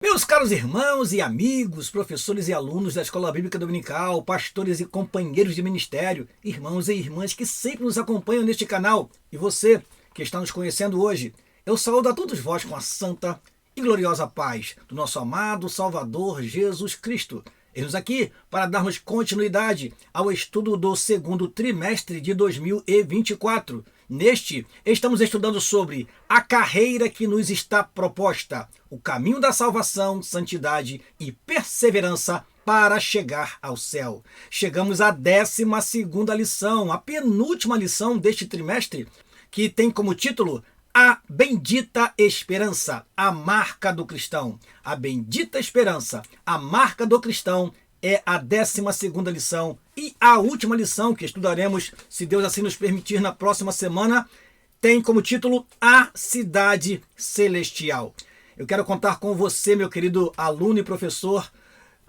Meus caros irmãos e amigos, professores e alunos da Escola Bíblica Dominical, pastores e companheiros de ministério, irmãos e irmãs que sempre nos acompanham neste canal, e você que está nos conhecendo hoje, eu saúdo a todos vós com a santa e gloriosa paz do nosso amado Salvador Jesus Cristo. Eis aqui para darmos continuidade ao estudo do segundo trimestre de 2024. Neste, estamos estudando sobre a carreira que nos está proposta, o caminho da salvação, santidade e perseverança para chegar ao céu. Chegamos à 12ª lição, a penúltima lição deste trimestre, que tem como título A Bendita Esperança, a marca do cristão. A bendita esperança, a marca do cristão, é a 12ª lição e a última lição que estudaremos, se Deus assim nos permitir, na próxima semana, tem como título A Cidade Celestial. Eu quero contar com você, meu querido aluno e professor,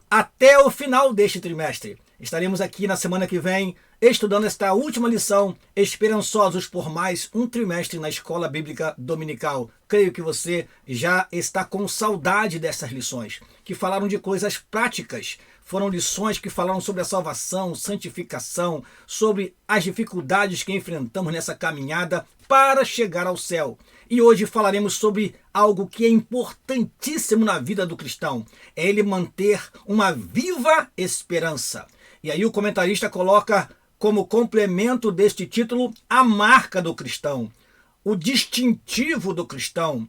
até o final deste trimestre. Estaremos aqui na semana que vem estudando esta última lição, esperançosos por mais um trimestre na Escola Bíblica Dominical. Creio que você já está com saudade dessas lições, que falaram de coisas práticas. Foram lições que falaram sobre a salvação, santificação, sobre as dificuldades que enfrentamos nessa caminhada para chegar ao céu. E hoje falaremos sobre algo que é importantíssimo na vida do cristão. É ele manter uma viva esperança. E aí o comentarista coloca como complemento deste título a marca do cristão, o distintivo do cristão,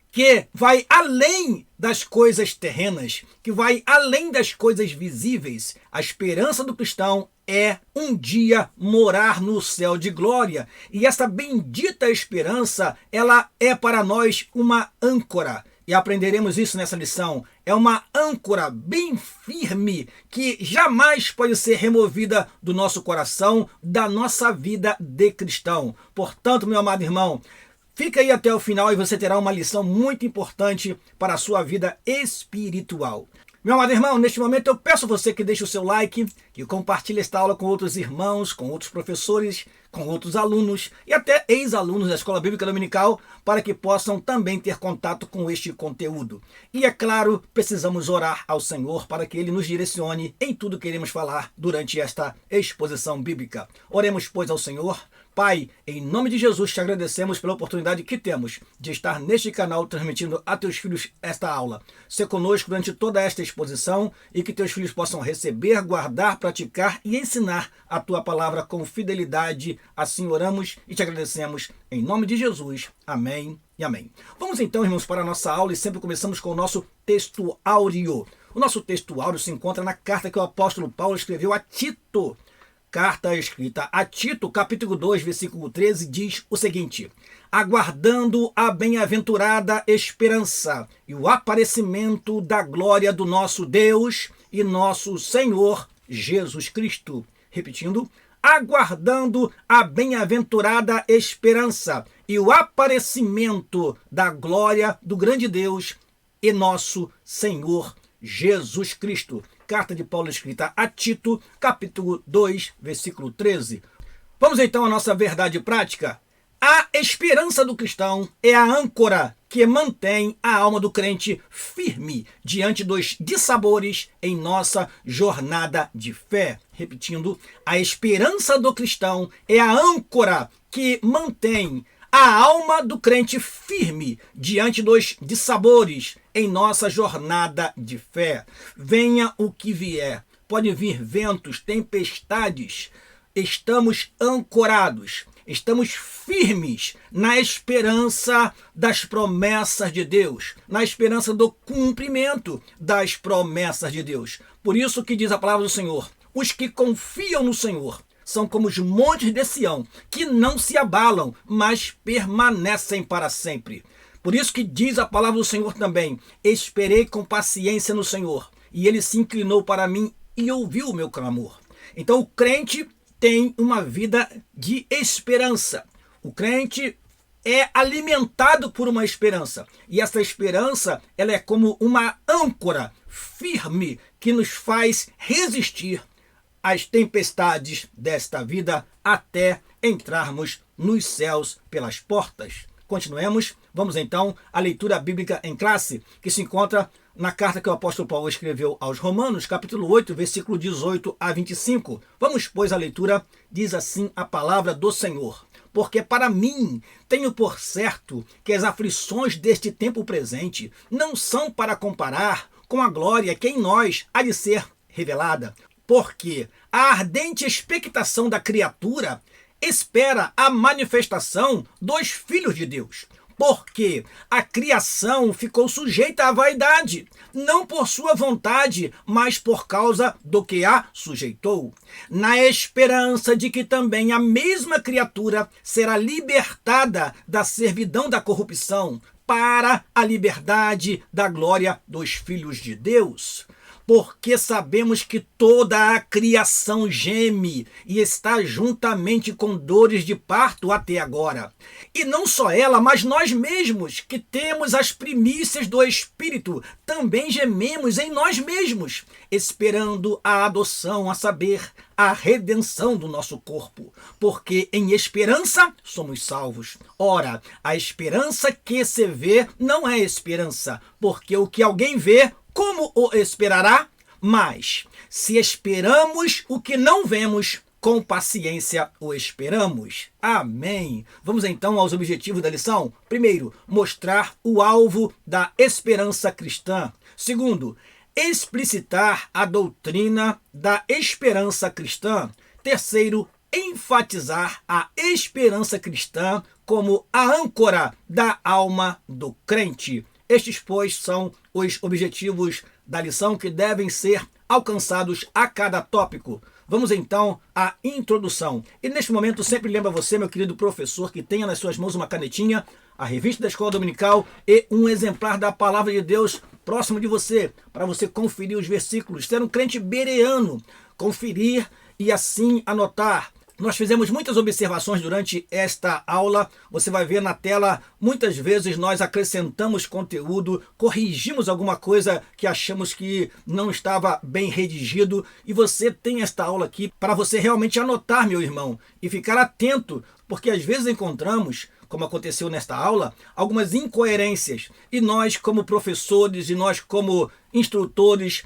que vai além das coisas terrenas, que vai além das coisas visíveis. A esperança do cristão é um dia morar no céu de glória. E essa bendita esperança, ela é para nós uma âncora. E aprenderemos isso nessa lição. É uma âncora bem firme que jamais pode ser removida do nosso coração, da nossa vida de cristão. Portanto, meu amado irmão, fica aí até o final e você terá uma lição muito importante para a sua vida espiritual. Meu amado irmão, neste momento eu peço a você que deixe o seu like, que compartilhe esta aula com outros irmãos, com outros professores, com outros alunos e até ex-alunos da Escola Bíblica Dominical, para que possam também ter contato com este conteúdo. E é claro, precisamos orar ao Senhor para que Ele nos direcione em tudo que iremos falar durante esta exposição bíblica. Oremos, pois, ao Senhor. Pai, em nome de Jesus, te agradecemos pela oportunidade que temos de estar neste canal transmitindo a teus filhos esta aula. Sê conosco durante toda esta exposição e que teus filhos possam receber, guardar, praticar e ensinar a tua palavra com fidelidade. Assim oramos e te agradecemos em nome de Jesus. Amém e amém. Vamos então, irmãos, para a nossa aula e sempre começamos com o nosso texto áureo. O nosso texto áureo se encontra na carta que o apóstolo Paulo escreveu a Tito. Carta escrita a Tito, capítulo 2, versículo 13, diz o seguinte: aguardando a bem-aventurada esperança e o aparecimento da glória do nosso Deus e nosso Senhor Jesus Cristo. Repetindo, aguardando a bem-aventurada esperança e o aparecimento da glória do grande Deus e nosso Senhor Jesus Cristo. Carta de Paulo escrita a Tito, capítulo 2, versículo 13. Vamos então à nossa verdade prática. A esperança do cristão é a âncora que mantém a alma do crente firme diante dos dissabores em nossa jornada de fé. Repetindo, a esperança do cristão é a âncora que mantém a alma do crente firme diante dos dissabores em nossa jornada de fé. Venha o que vier, podem vir ventos, tempestades, estamos ancorados, estamos firmes na esperança das promessas de Deus, na esperança do cumprimento das promessas de Deus. Por isso que diz a palavra do Senhor, os que confiam no Senhor são como os montes de Sião, que não se abalam, mas permanecem para sempre. Por isso que diz a palavra do Senhor também, esperei com paciência no Senhor, e Ele se inclinou para mim e ouviu o meu clamor. Então o crente tem uma vida de esperança. O crente é alimentado por uma esperança. E essa esperança, ela é como uma âncora firme que nos faz resistir às tempestades desta vida até entrarmos nos céus pelas portas. Continuemos, vamos então à leitura bíblica em classe, que se encontra na carta que o apóstolo Paulo escreveu aos Romanos, capítulo 8, versículo 18 a 25. Vamos, pois, à leitura. Diz assim a palavra do Senhor. Porque para mim tenho por certo que as aflições deste tempo presente não são para comparar com a glória que em nós há de ser revelada. Porque a ardente expectação da criatura espera a manifestação dos filhos de Deus. Porque a criação ficou sujeita à vaidade, não por sua vontade, mas por causa do que a sujeitou, na esperança de que também a mesma criatura será libertada da servidão da corrupção para a liberdade da glória dos filhos de Deus. Porque sabemos que toda a criação geme e está juntamente com dores de parto até agora. E não só ela, mas nós mesmos, que temos as primícias do Espírito, também gememos em nós mesmos, esperando a adoção, a saber, a redenção do nosso corpo. Porque em esperança somos salvos. Ora, a esperança que se vê não é esperança, porque o que alguém vê, como o esperará? Mas, se esperamos o que não vemos, com paciência o esperamos. Amém. Vamos então aos objetivos da lição. Primeiro, mostrar o alvo da esperança cristã. Segundo, explicitar a doutrina da esperança cristã. Terceiro, enfatizar a esperança cristã como a âncora da alma do crente. Estes, pois, são os objetivos da lição que devem ser alcançados a cada tópico. Vamos então à introdução. E neste momento sempre lembra você, meu querido professor, que tenha nas suas mãos uma canetinha, a revista da Escola Dominical e um exemplar da Palavra de Deus próximo de você, para você conferir os versículos, ser um crente bereano, conferir e assim anotar. Nós fizemos muitas observações durante esta aula. Você vai ver na tela, muitas vezes nós acrescentamos conteúdo, corrigimos alguma coisa que achamos que não estava bem redigido. E você tem esta aula aqui para você realmente anotar, meu irmão, e ficar atento, porque às vezes encontramos, como aconteceu nesta aula, algumas incoerências. E nós, como professores, e nós, como instrutores,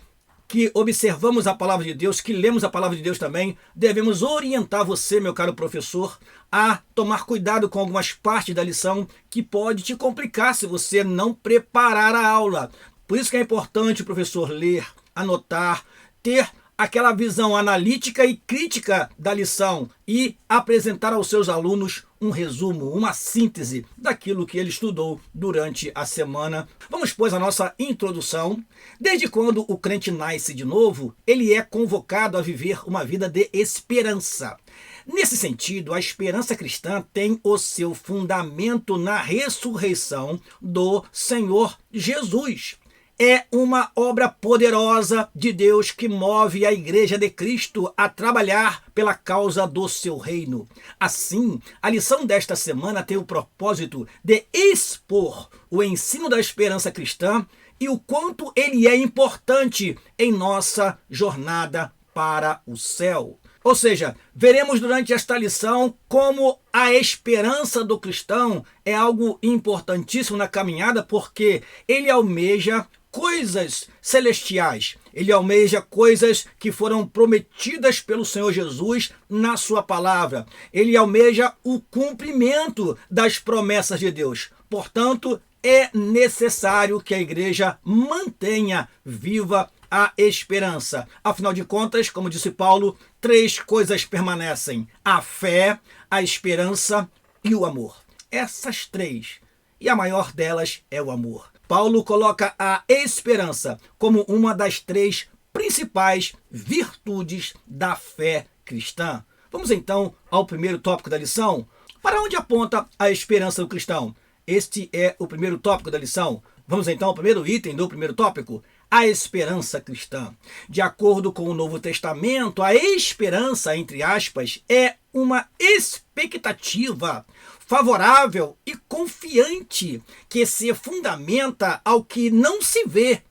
que observamos a palavra de Deus, que lemos a palavra de Deus também, devemos orientar você, meu caro professor, a tomar cuidado com algumas partes da lição que pode te complicar se você não preparar a aula. Por isso que é importante, professor, ler, anotar, ter aquela visão analítica e crítica da lição e apresentar aos seus alunos um resumo, uma síntese daquilo que ele estudou durante a semana. Vamos, pois, à nossa introdução. Desde quando o crente nasce de novo, ele é convocado a viver uma vida de esperança. Nesse sentido, a esperança cristã tem o seu fundamento na ressurreição do Senhor Jesus. É uma obra poderosa de Deus que move a Igreja de Cristo a trabalhar pela causa do seu reino. Assim, a lição desta semana tem o propósito de expor o ensino da esperança cristã e o quanto ele é importante em nossa jornada para o céu. Ou seja, veremos durante esta lição como a esperança do cristão é algo importantíssimo na caminhada, porque ele almeja coisas celestiais. Ele almeja coisas que foram prometidas pelo Senhor Jesus na sua palavra. Ele almeja o cumprimento das promessas de Deus. Portanto, é necessário que a igreja mantenha viva a esperança. Afinal de contas, como disse Paulo, 3 coisas permanecem: a fé, a esperança e o amor. Essas 3. E a maior delas é o amor. Paulo coloca a esperança como uma das 3 principais virtudes da fé cristã. Vamos então ao primeiro tópico da lição. Para onde aponta a esperança do cristão? Este é o primeiro tópico da lição. Vamos então ao primeiro item do primeiro tópico: a esperança cristã. De acordo com o Novo Testamento, a esperança, entre aspas, é uma expectativa favorável e confiante que se fundamenta ao que não se vê,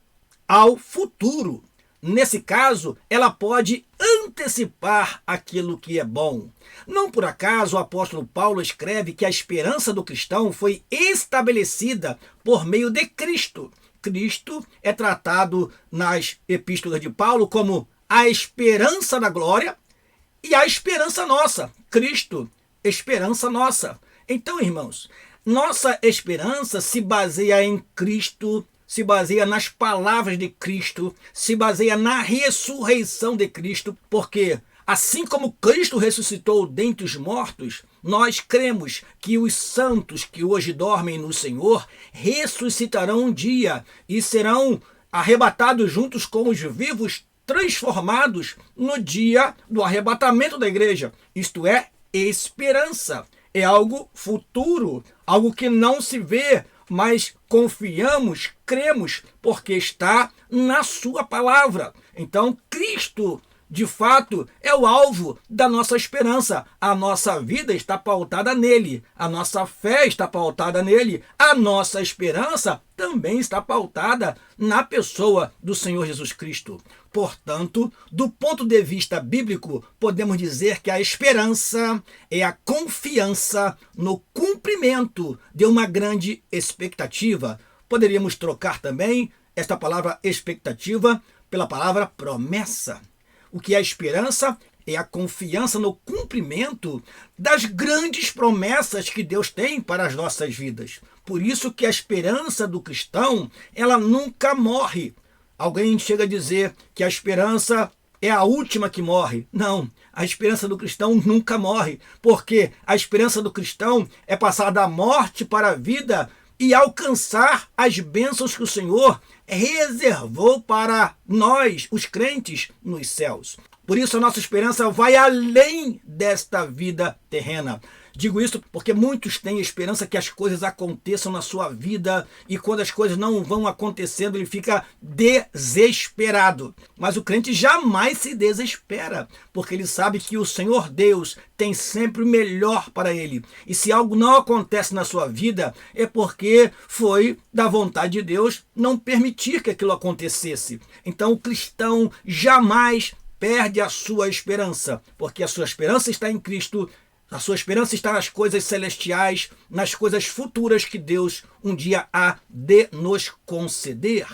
ao futuro. Nesse caso, ela pode antecipar aquilo que é bom. Não por acaso o apóstolo Paulo escreve que a esperança do cristão foi estabelecida por meio de Cristo. Cristo é tratado nas epístolas de Paulo como a esperança da glória e a esperança nossa. Cristo, esperança nossa. Então, irmãos, nossa esperança se baseia em Cristo, se baseia nas palavras de Cristo, se baseia na ressurreição de Cristo, porque assim como Cristo ressuscitou dentre os mortos, nós cremos que os santos que hoje dormem no Senhor ressuscitarão um dia e serão arrebatados juntos com os vivos, transformados no dia do arrebatamento da igreja. Isto é esperança. É algo futuro, algo que não se vê, mas confiamos, cremos, porque está na sua palavra. Então, Cristo, de fato, é o alvo da nossa esperança. A nossa vida está pautada nele, a nossa fé está pautada nele, a nossa esperança também está pautada na pessoa do Senhor Jesus Cristo. Portanto, do ponto de vista bíblico, podemos dizer que a esperança é a confiança no cumprimento de uma grande expectativa. Poderíamos trocar também esta palavra expectativa pela palavra promessa. O que é a esperança? É a confiança no cumprimento das grandes promessas que Deus tem para as nossas vidas. Por isso que a esperança do cristão, ela nunca morre. Alguém chega a dizer que a esperança é a última que morre. Não, a esperança do cristão nunca morre, porque a esperança do cristão é passar da morte para a vida e alcançar as bênçãos que o Senhor reservou para nós, os crentes, nos céus. Por isso a nossa esperança vai além desta vida terrena. Digo isso porque muitos têm esperança que as coisas aconteçam na sua vida e quando as coisas não vão acontecendo, ele fica desesperado. Mas o crente jamais se desespera, porque ele sabe que o Senhor Deus tem sempre o melhor para ele. E se algo não acontece na sua vida, é porque foi da vontade de Deus não permitir que aquilo acontecesse. Então o cristão jamais perde a sua esperança, porque a sua esperança está em Cristo. A sua esperança está nas coisas celestiais, nas coisas futuras que Deus um dia há de nos conceder.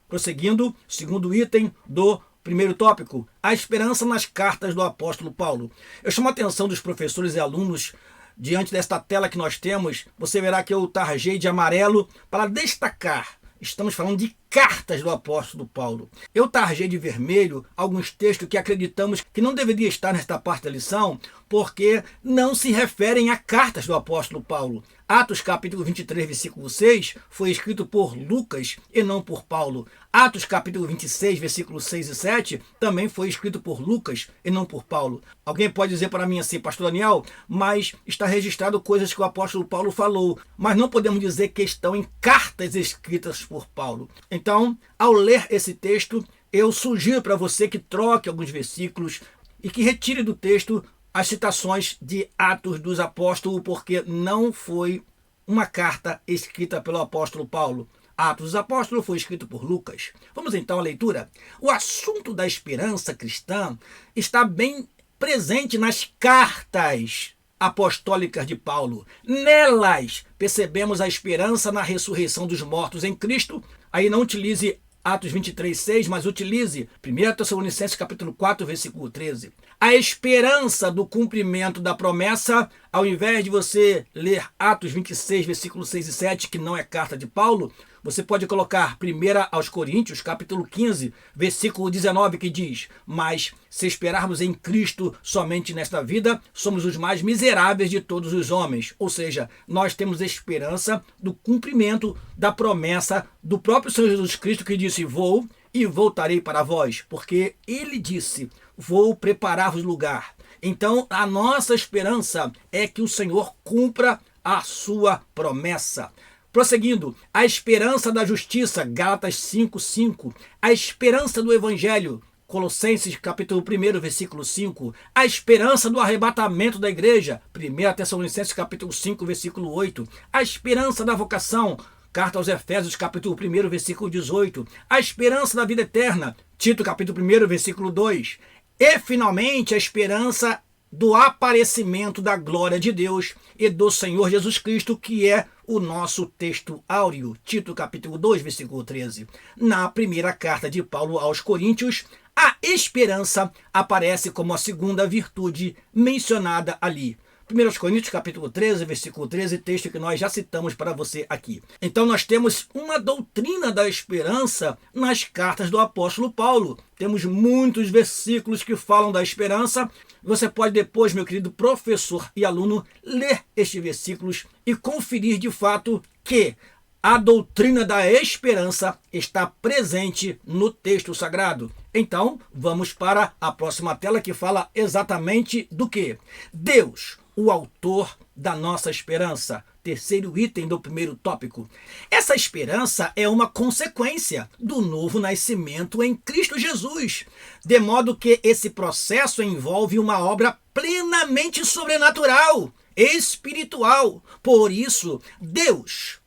Prosseguindo, segundo item do primeiro tópico, a esperança nas cartas do apóstolo Paulo. Eu chamo a atenção dos professores e alunos diante desta tela que nós temos. Você verá que eu tarjei de amarelo para destacar. Estamos falando de cartas do apóstolo Paulo. Eu tarjei de vermelho alguns textos que acreditamos que não deveria estar nesta parte da lição, porque não se referem a cartas do apóstolo Paulo. Atos capítulo 23, versículo 6, foi escrito por Lucas e não por Paulo. Atos capítulo 26, versículos 6 e 7, também foi escrito por Lucas e não por Paulo. Alguém pode dizer para mim assim, pastor Daniel, mas está registrado coisas que o apóstolo Paulo falou, mas não podemos dizer que estão em cartas escritas por Paulo. Então, ao ler esse texto, eu sugiro para você que troque alguns versículos e que retire do texto as citações de Atos dos Apóstolos, porque não foi uma carta escrita pelo apóstolo Paulo. Atos dos Apóstolos foi escrito por Lucas. Vamos então à leitura. O assunto da esperança cristã está bem presente nas cartas apostólicas de Paulo. Nelas percebemos a esperança na ressurreição dos mortos em Cristo. Aí não utilize Atos 23, 6, mas utilize 1 Tessalonicenses capítulo 4, versículo 13. A esperança do cumprimento da promessa, ao invés de você ler Atos 26, versículo 6 e 7, que não é carta de Paulo, você pode colocar 1 aos Coríntios, capítulo 15, versículo 19, que diz: mas se esperarmos em Cristo somente nesta vida, somos os mais miseráveis de todos os homens. Ou seja, nós temos esperança do cumprimento da promessa do próprio Senhor Jesus Cristo, que disse: vou e voltarei para vós, porque ele disse: vou preparar-vos lugar. Então, a nossa esperança é que o Senhor cumpra a sua promessa. Prosseguindo, a esperança da justiça, Gálatas 5:5, a esperança do evangelho, Colossenses capítulo 1, versículo 5, a esperança do arrebatamento da igreja, 1 Tessalonicenses capítulo 5, versículo 8, a esperança da vocação, Carta aos Efésios capítulo 1, versículo 18, a esperança da vida eterna, Tito capítulo 1, versículo 2, e finalmente a esperança do aparecimento da glória de Deus e do Senhor Jesus Cristo, que é o nosso texto áureo. Tito capítulo 2, versículo 13. Na primeira carta de Paulo aos Coríntios, a esperança aparece como a segunda virtude mencionada ali. 1 Coríntios capítulo 13, versículo 13, texto que nós já citamos para você aqui. Então nós temos uma doutrina da esperança nas cartas do apóstolo Paulo. Temos muitos versículos que falam da esperança. Você pode depois, meu querido professor e aluno, ler estes versículos e conferir de fato que a doutrina da esperança está presente no texto sagrado. Então, vamos para a próxima tela que fala exatamente do que? Deus, o autor da nossa esperança. Terceiro item do primeiro tópico. Essa esperança é uma consequência do novo nascimento em Cristo Jesus, de modo que esse processo envolve uma obra plenamente sobrenatural, espiritual. Por isso, Deus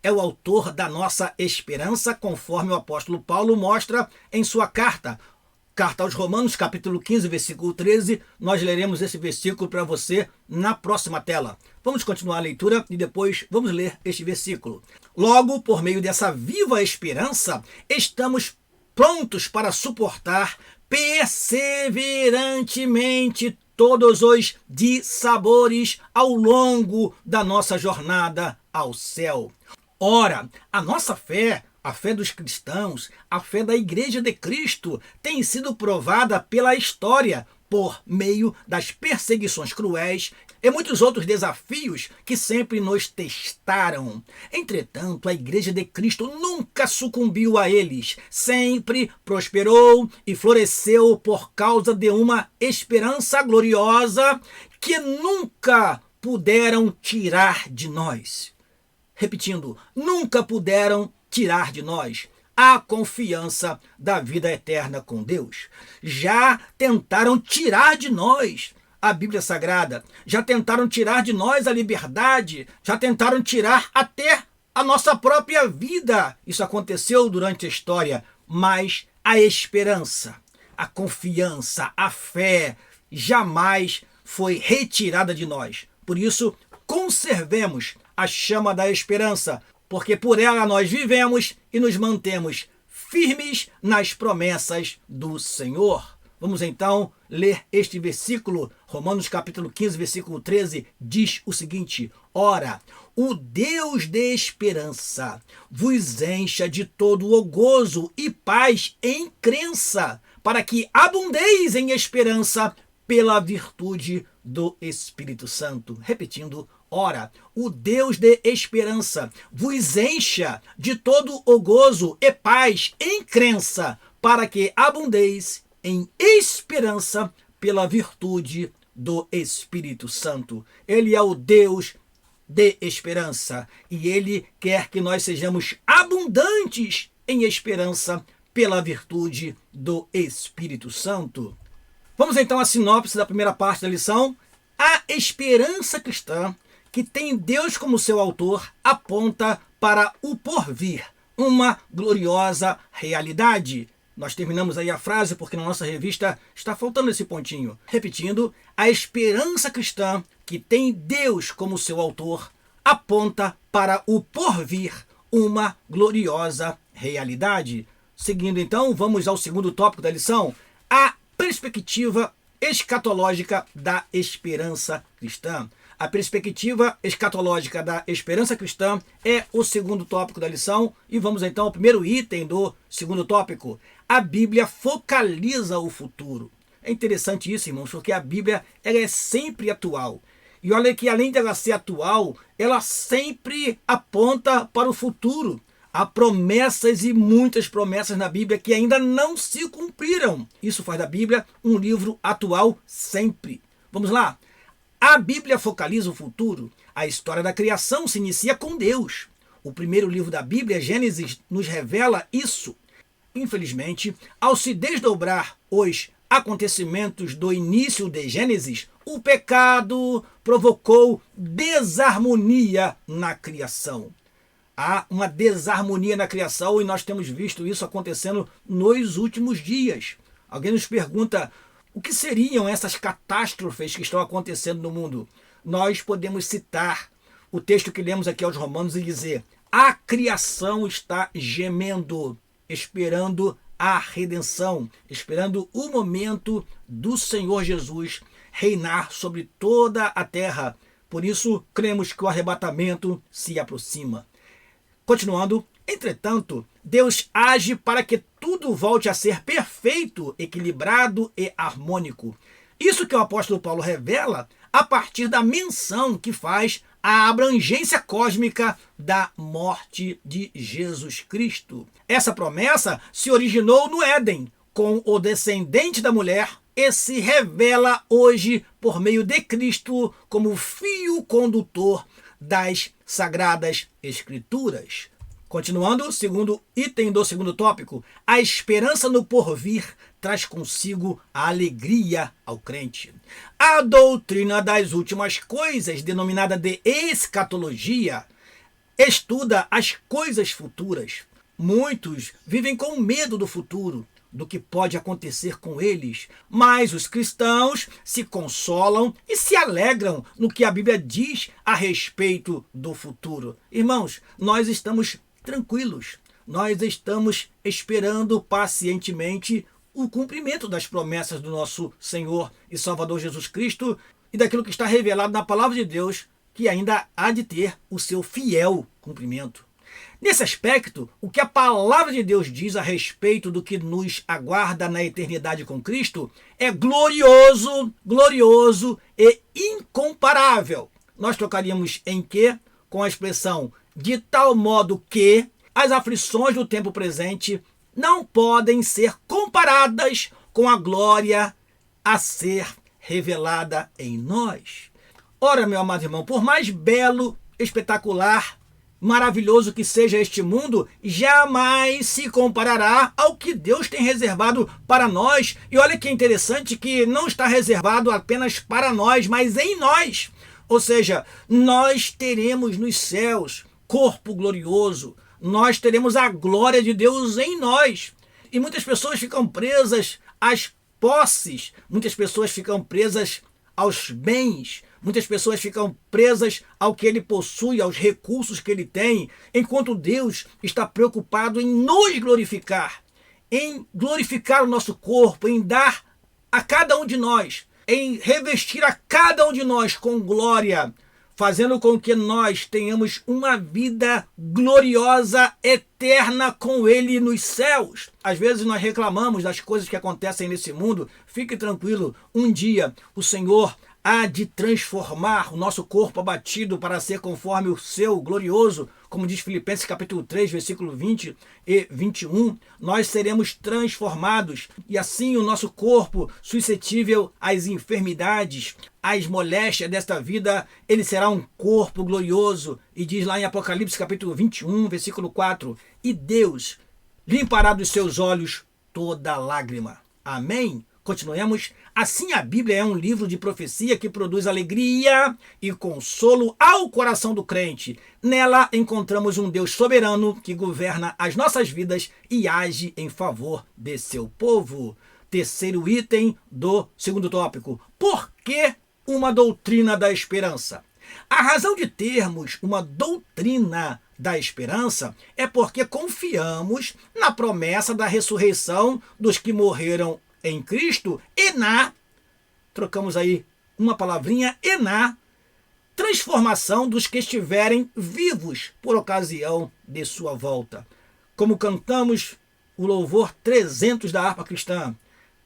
é o autor da nossa esperança, conforme o apóstolo Paulo mostra em sua carta aos Romanos, capítulo 15, versículo 13. Nós leremos esse versículo para você na próxima tela. Vamos continuar a leitura e depois vamos ler este versículo. Logo, por meio dessa viva esperança, estamos prontos para suportar perseverantemente todos os dissabores ao longo da nossa jornada ao céu. Ora, a nossa fé, a fé dos cristãos, a fé da Igreja de Cristo, tem sido provada pela história por meio das perseguições cruéis e muitos outros desafios que sempre nos testaram. Entretanto, a Igreja de Cristo nunca sucumbiu a eles, sempre prosperou e floresceu por causa de uma esperança gloriosa que nunca puderam tirar de nós. Repetindo, nunca puderam tirar de nós a confiança da vida eterna com Deus. Já tentaram tirar de nós a Bíblia Sagrada, já tentaram tirar de nós a liberdade, já tentaram tirar até a nossa própria vida. Isso aconteceu durante a história, mas a esperança, a confiança, a fé jamais foi retirada de nós. Por isso, conservemos a chama da esperança, porque por ela nós vivemos e nos mantemos firmes nas promessas do Senhor. Vamos então ler este versículo. Romanos capítulo 15, versículo 13, diz o seguinte: Ora, o Deus de esperança vos encha de todo o gozo e paz em crença, para que abundeis em esperança pela virtude do Espírito Santo. Repetindo, ora, o Deus de esperança vos encha de todo o gozo e paz em crença, para que abundeis em esperança pela virtude do Espírito Santo. Ele é o Deus de esperança e Ele quer que nós sejamos abundantes em esperança pela virtude do Espírito Santo. Vamos então à sinopse da primeira parte da lição. A esperança cristã, que tem Deus como seu autor, aponta para o porvir, uma gloriosa realidade. Nós terminamos aí a frase porque na nossa revista está faltando esse pontinho. Repetindo, a esperança cristã, que tem Deus como seu autor, aponta para o porvir, uma gloriosa realidade. Seguindo então, vamos ao segundo tópico da lição, a perspectiva escatológica da esperança cristã. A perspectiva escatológica da esperança cristã é o segundo tópico da lição. E vamos então ao primeiro item do segundo tópico. A Bíblia focaliza o futuro. É interessante isso, irmãos, porque a Bíblia ela é sempre atual. E olha que além dela ser atual, ela sempre aponta para o futuro. Há promessas e muitas promessas na Bíblia que ainda não se cumpriram. Isso faz da Bíblia um livro atual sempre. Vamos lá. A Bíblia focaliza o futuro. A história da criação se inicia com Deus. O primeiro livro da Bíblia, Gênesis, nos revela isso. Infelizmente, ao se desdobrar os acontecimentos do início de Gênesis, o pecado provocou desarmonia na criação. Há uma desarmonia na criação e nós temos visto isso acontecendo nos últimos dias. Alguém nos pergunta, O que seriam essas catástrofes que estão acontecendo no mundo? Nós podemos citar o texto que lemos aqui aos Romanos e dizer: a criação está gemendo, esperando a redenção, esperando o momento do Senhor Jesus reinar sobre toda a terra. Por isso, cremos que o arrebatamento se aproxima. Continuando, entretanto, Deus age para que tudo volte a ser perfeito, equilibrado e harmônico. Isso que o apóstolo Paulo revela a partir da menção que faz à abrangência cósmica da morte de Jesus Cristo. Essa promessa se originou no Éden, com o descendente da mulher, e se revela hoje por meio de Cristo como fio condutor das Sagradas Escrituras. Continuando, segundo item do segundo tópico, a esperança no porvir traz consigo a alegria ao crente. A doutrina das últimas coisas, denominada de escatologia, estuda as coisas futuras. Muitos vivem com medo do futuro, do que pode acontecer com eles, mas os cristãos se consolam e se alegram no que a Bíblia diz a respeito do futuro. Irmãos, nós estamos tranquilos, nós estamos esperando pacientemente o cumprimento das promessas do nosso Senhor e Salvador Jesus Cristo e daquilo que está revelado na Palavra de Deus, que ainda há de ter o seu fiel cumprimento. Nesse aspecto, o que a Palavra de Deus diz a respeito do que nos aguarda na eternidade com Cristo é glorioso, glorioso e incomparável. Nós trocaríamos em que com a expressão de tal modo que as aflições do tempo presente não podem ser comparadas com a glória a ser revelada em nós. Ora, meu amado irmão, por mais belo, espetacular, maravilhoso que seja este mundo, jamais se comparará ao que Deus tem reservado para nós. E olha que interessante que não está reservado apenas para nós, mas em nós. Ou seja, nós teremos nos céus corpo glorioso, nós teremos a glória de Deus em nós. E muitas pessoas ficam presas às posses, muitas pessoas ficam presas aos bens, muitas pessoas ficam presas ao que ele possui, aos recursos que ele tem, enquanto Deus está preocupado em nos glorificar, em glorificar o nosso corpo, em dar a cada um de nós, em revestir a cada um de nós com glória, fazendo com que nós tenhamos uma vida gloriosa, eterna com Ele nos céus. Às vezes nós reclamamos das coisas que acontecem nesse mundo. Fique tranquilo, um dia o Senhor há de transformar o nosso corpo abatido para ser conforme o seu glorioso, como diz Filipenses capítulo 3, versículo 20 e 21, nós seremos transformados e assim o nosso corpo suscetível às enfermidades, às moléstias desta vida, ele será um corpo glorioso. E diz lá em Apocalipse capítulo 21, versículo 4, e Deus limpará dos seus olhos toda lágrima. Amém? Continuemos. Assim, a Bíblia é um livro de profecia que produz alegria e consolo ao coração do crente. Nela encontramos um Deus soberano que governa as nossas vidas e age em favor de seu povo. Terceiro item do segundo tópico. Por que uma doutrina da esperança? A razão de termos uma doutrina da esperança é porque confiamos na promessa da ressurreição dos que morreram em Cristo e trocamos aí uma palavrinha, e na transformação dos que estiverem vivos por ocasião de sua volta. Como cantamos o louvor 300 da harpa cristã,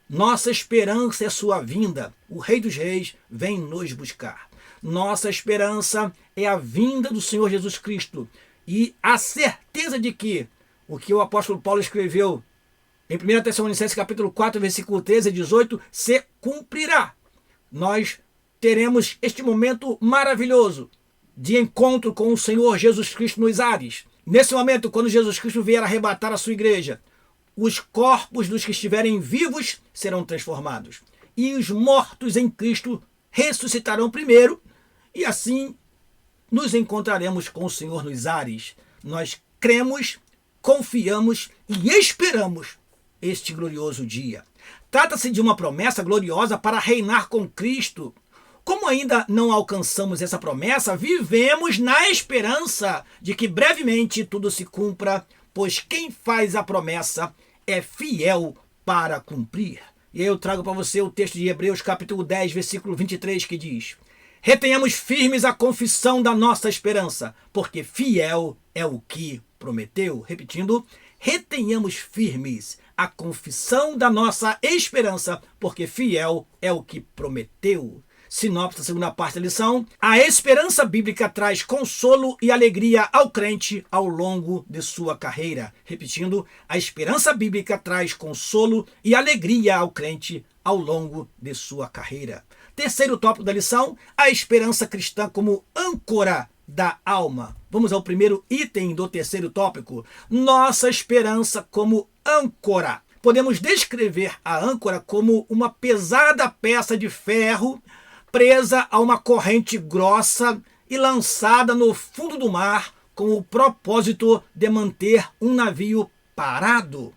nossa esperança é sua vinda, o Rei dos Reis vem nos buscar. Nossa esperança é a vinda do Senhor Jesus Cristo e a certeza de que o que o apóstolo Paulo escreveu em 1 Tessalonicenses capítulo 4, versículo 13 e 18, se cumprirá. Nós teremos este momento maravilhoso de encontro com o Senhor Jesus Cristo nos ares. Nesse momento, quando Jesus Cristo vier arrebatar a sua igreja, os corpos dos que estiverem vivos serão transformados. E os mortos em Cristo ressuscitarão primeiro, e assim nos encontraremos com o Senhor nos ares. Nós cremos, confiamos e esperamos este glorioso dia. Trata-se de uma promessa gloriosa para reinar com Cristo. Como ainda não alcançamos essa promessa, vivemos na esperança de que brevemente tudo se cumpra, pois quem faz a promessa é fiel para cumprir. E aí eu trago para você o texto de Hebreus capítulo 10, versículo 23, que diz: retenhamos firmes a confissão da nossa esperança, porque fiel é o que prometeu. Repetindo, retenhamos firmes a confissão da nossa esperança, porque fiel é o que prometeu. Sinopse da segunda parte da lição: a esperança bíblica traz consolo e alegria ao crente ao longo de sua carreira. Repetindo, a esperança bíblica traz consolo e alegria ao crente ao longo de sua carreira. Terceiro tópico da lição: a esperança cristã como âncora da alma. Vamos ao primeiro item do terceiro tópico: nossa esperança como âncora. Podemos descrever a âncora como uma pesada peça de ferro presa a uma corrente grossa e lançada no fundo do mar com o propósito de manter um navio parado.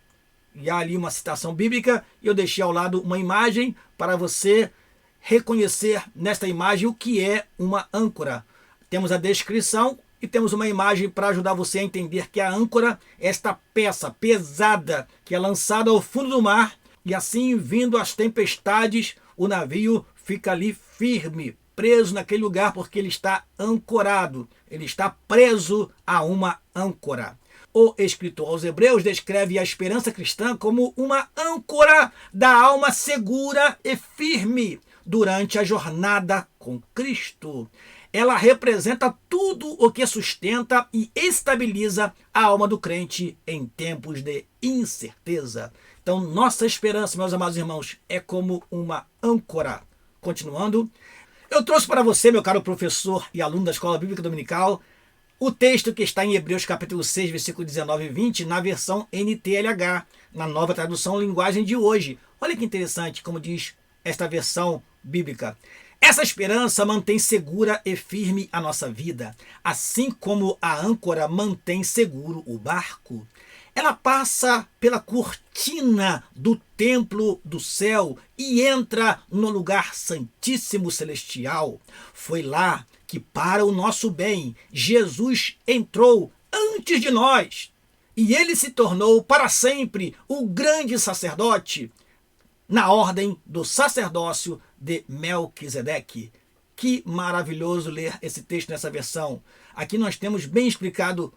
E há ali uma citação bíblica, e eu deixei ao lado uma imagem para você reconhecer nesta imagem o que é uma âncora. Temos a descrição e temos uma imagem para ajudar você a entender que a âncora é esta peça pesada que é lançada ao fundo do mar, e assim, vindo as tempestades, o navio fica ali firme, preso naquele lugar, porque ele está ancorado, ele está preso a uma âncora. O escritor aos Hebreus descreve a esperança cristã como uma âncora da alma segura e firme durante a jornada com Cristo. Ela representa tudo o que sustenta e estabiliza a alma do crente em tempos de incerteza. Então, nossa esperança, meus amados irmãos, é como uma âncora. Continuando, eu trouxe para você, meu caro professor e aluno da Escola Bíblica Dominical, o texto que está em Hebreus capítulo 6, versículo 19 e 20, na versão NTLH, na nova tradução linguagem de hoje. Olha que interessante como diz esta versão bíblica. Essa esperança mantém segura e firme a nossa vida, assim como a âncora mantém seguro o barco. Ela passa pela cortina do templo do céu e entra no lugar santíssimo celestial. Foi lá que, para o nosso bem, Jesus entrou antes de nós. E ele se tornou para sempre o grande sacerdote na ordem do sacerdócio de Melquisedeque. Que maravilhoso ler esse texto nessa versão. Aqui nós temos bem explicado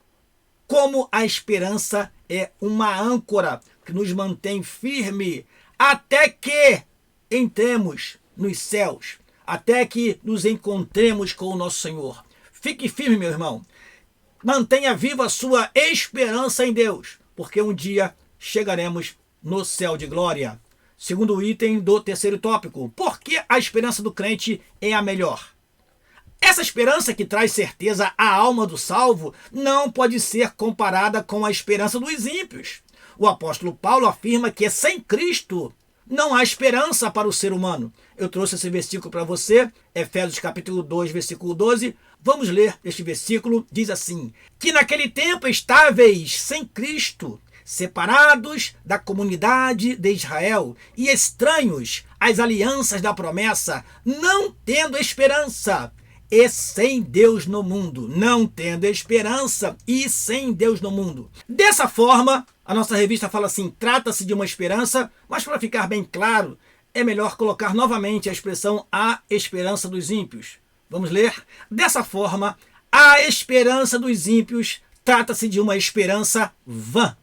como a esperança é uma âncora que nos mantém firme até que entremos nos céus, até que nos encontremos com o nosso Senhor. Fique firme, meu irmão. Mantenha viva a sua esperança em Deus, porque um dia chegaremos no céu de glória. Segundo item do terceiro tópico: por que a esperança do crente é a melhor? Essa esperança que traz certeza à alma do salvo não pode ser comparada com a esperança dos ímpios. O apóstolo Paulo afirma que sem Cristo não há esperança para o ser humano. Eu trouxe esse versículo para você, Efésios capítulo 2, versículo 12. Vamos ler este versículo. Diz assim: que naquele tempo estáveis sem Cristo, separados da comunidade de Israel e estranhos às alianças da promessa, não tendo esperança e sem Deus no mundo. Não tendo esperança e sem Deus no mundo. Dessa forma, a nossa revista fala assim: trata-se de uma esperança, mas para ficar bem claro, é melhor colocar novamente a expressão a esperança dos ímpios. Vamos ler? Dessa forma, a esperança dos ímpios trata-se de uma esperança vã.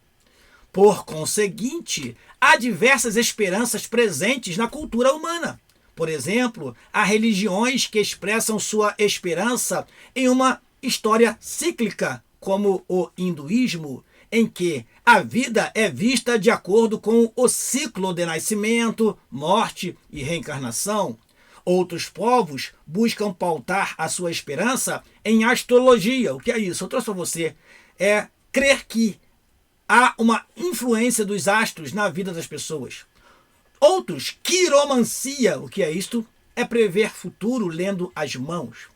Por conseguinte, há diversas esperanças presentes na cultura humana. Por exemplo, há religiões que expressam sua esperança em uma história cíclica, como o hinduísmo, em que a vida é vista de acordo com o ciclo de nascimento, morte e reencarnação. Outros povos buscam pautar a sua esperança em astrologia. O que é isso? Eu trouxe para você. É crer que há uma influência dos astros na vida das pessoas. Outros, quiromancia. O que é isto? É prever futuro lendo as mãos.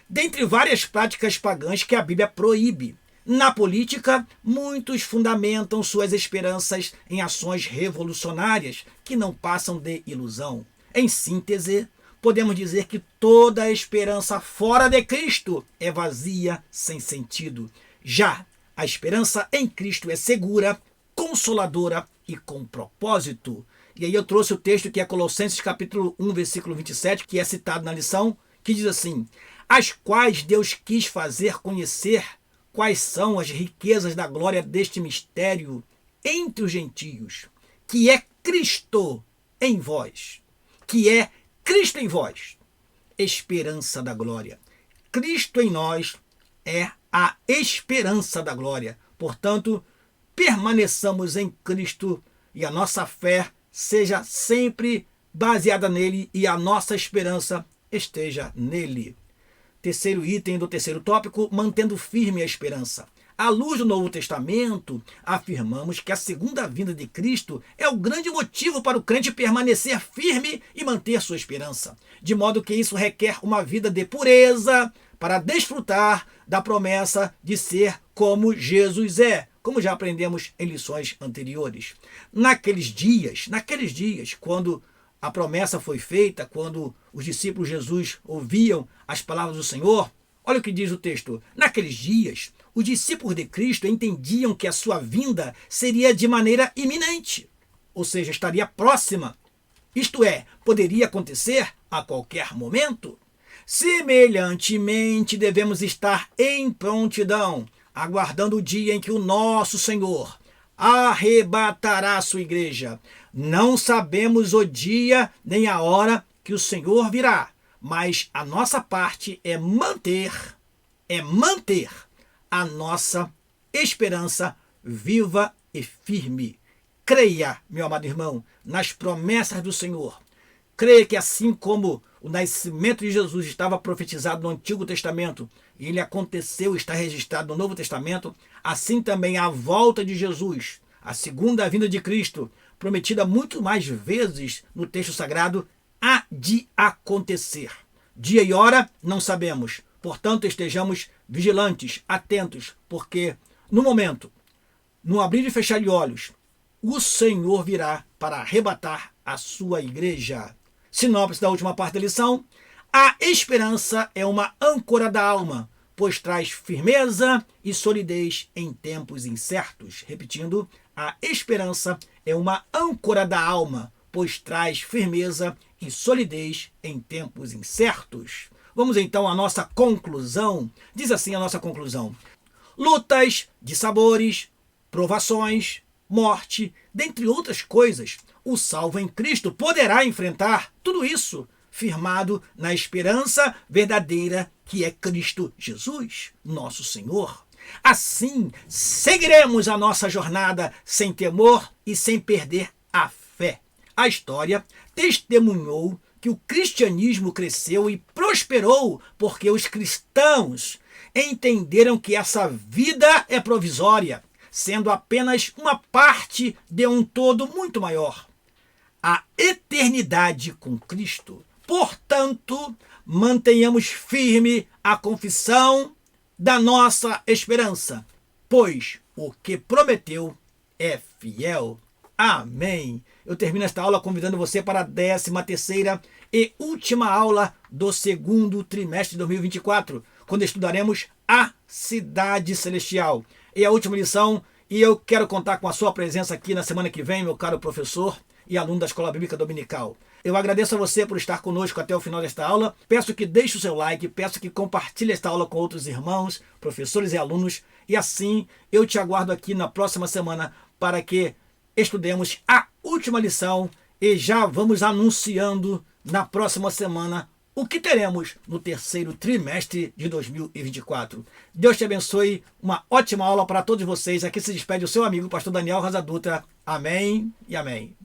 Dentre várias práticas pagãs que a Bíblia proíbe. Na política, muitos fundamentam suas esperanças em ações revolucionárias que não passam de ilusão. Em síntese, podemos dizer que toda a esperança fora de Cristo é vazia, sem sentido. Já a esperança em Cristo é segura, consoladora e com propósito. E aí eu trouxe o texto que é Colossenses capítulo 1, versículo 27, que é citado na lição, que diz assim: as quais Deus quis fazer conhecer quais são as riquezas da glória deste mistério entre os gentios, que é Cristo em vós, que é Cristo em vós, esperança da glória. Cristo em nós é a esperança da glória. Portanto, permaneçamos em Cristo e a nossa fé seja sempre baseada nele e a nossa esperança esteja nele. Terceiro item do terceiro tópico, mantendo firme a esperança. À luz do Novo Testamento, afirmamos que a segunda vinda de Cristo é o grande motivo para o crente permanecer firme e manter sua esperança, de modo que isso requer uma vida de pureza para desfrutar da promessa de ser como Jesus é, como já aprendemos em lições anteriores. Naqueles dias, quando a promessa foi feita, quando os discípulos de Jesus ouviam as palavras do Senhor, olha o que diz o texto. Naqueles dias, os discípulos de Cristo entendiam que a sua vinda seria de maneira iminente, ou seja, estaria próxima. Isto é, poderia acontecer a qualquer momento. Semelhantemente, devemos estar em prontidão, aguardando o dia em que o nosso Senhor arrebatará a sua igreja. Não sabemos o dia nem a hora que o Senhor virá, mas a nossa parte é manter a nossa esperança viva e firme. Creia, meu amado irmão, nas promessas do Senhor. Creia que assim como o nascimento de Jesus estava profetizado no Antigo Testamento e ele aconteceu, está registrado no Novo Testamento, assim também a volta de Jesus, a segunda vinda de Cristo, prometida muito mais vezes no texto sagrado, há de acontecer. Dia e hora não sabemos, portanto estejamos vigilantes, atentos, porque no momento, no abrir e fechar de olhos, o Senhor virá para arrebatar a sua igreja. Sinopse da última parte da lição: a esperança é uma âncora da alma, pois traz firmeza e solidez em tempos incertos. Repetindo, a esperança é uma âncora da alma, pois traz firmeza e solidez em tempos incertos. Vamos então à nossa conclusão. Diz assim a nossa conclusão: lutas, dissabores, provações, morte, dentre outras coisas, o salvo em Cristo poderá enfrentar tudo isso firmado na esperança verdadeira que é Cristo Jesus, nosso Senhor. Assim, seguiremos a nossa jornada sem temor e sem perder a fé. A história testemunhou que o cristianismo cresceu e prosperou porque os cristãos entenderam que essa vida é provisória, sendo apenas uma parte de um todo muito maior, a eternidade com Cristo. Portanto, mantenhamos firme a confissão da nossa esperança, pois o que prometeu é fiel. Amém. Eu termino esta aula convidando você para a 13ª e última aula do segundo trimestre de 2024, quando estudaremos a Cidade Celestial. E a última lição, e eu quero contar com a sua presença aqui na semana que vem, meu caro professor e aluno da Escola Bíblica Dominical. Eu agradeço a você por estar conosco até o final desta aula. Peço que deixe o seu like, peço que compartilhe esta aula com outros irmãos, professores e alunos. E assim eu te aguardo aqui na próxima semana para que estudemos a última lição e já vamos anunciando na próxima semana o que teremos no terceiro trimestre de 2024. Deus te abençoe, uma ótima aula para todos vocês. Aqui se despede o seu amigo, pastor Daniel Rosa Dutra. Amém e amém.